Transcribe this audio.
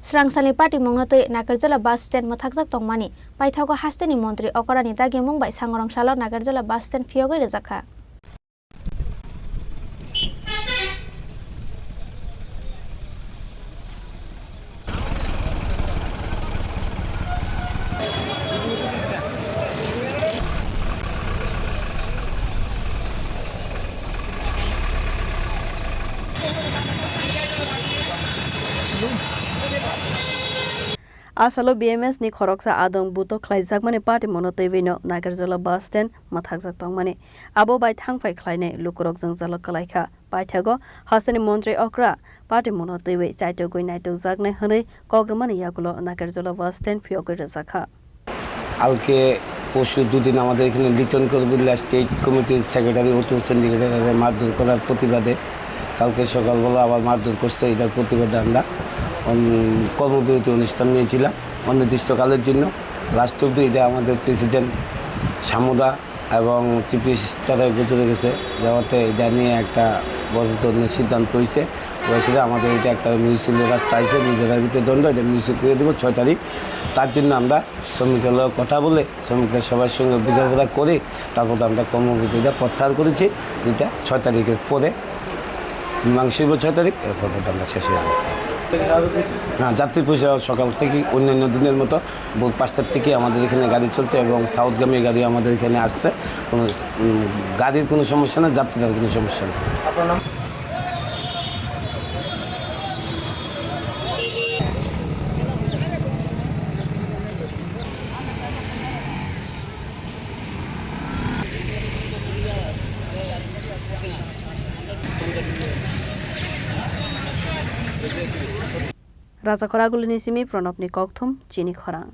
Srangsani party mongnatoi Nagarjula bus stand mathakjak tongmani paithago hasteni mantri Okorani dagi mungbai sangrong salo Nagarjula bus stand phiyogoi rejakha. Asalo BMS ni khoroksa adong buto khlaijak party monotoi vino Nagarjula bus stand mathakjak tongmani abo bai thangfai khlaine lukurok jangjalo kalaikha paithago hasteni mantri okra party monotoi we chaito goi naito jaknai hne kogrmani yagulo Nagarjula bus stand phiyogoi rejakha আজকে পরশু দুদিন আমাদের এখানে Liton করবুল্লা state কমিটির secretary auto সিন্ডিকেটের মারধর করার প্রতিবাদে কালকে সকালবেলা আবার মারধর করছে এটার প্রতিবাদে আমরা কর্মবিরতি অনুষ্ঠান নিয়েছিলাম অনির্দিষ্টকালের জন্য লাস্ট অব্দি এটা আমাদের প্রেসিডেন্ট সামুদা এবং চিফ মিনিস্টারের গোচরে গেছে যাওয়াতে এটা নিয়ে একটা বড় ধরনের সিদ্ধান্ত হয়েছে সেটা আমাদের এটা একটা মিউনিসিপ্যাল রাস্তা আছে নিজেদের ভিতরে দণ্ড এটা মিউনিসিপ করে দেবো 6 তারিখ তার জন্য আমরা শ্রমিকের কথা বলে শ্রমিকের সবার সঙ্গে বোঝাপড়া করে তারপর আমরা কর্মবিরতিটা প্রত্যাহার করেছি যেটা 6 তারিখের পরে মাংসিব 6 তারিখ এরপর আমরা শেষ হয়ে যাবো হ্যাঁ যাত্রী পরিষেবা সকাল থেকে অন্যান্য দিনের মতো ভোর 5টার থেকে আমাদের এখানে গাড়ি চলছে এবং সাউথগামী গাড়ি আমাদের এখানে আসছে কোনো গাড়ির কোনো সমস্যা না যাত্রীদের কোনো সমস্যা নেই Raja Khoraguli Nisimi Pranab ni Kokthum Chini Khorang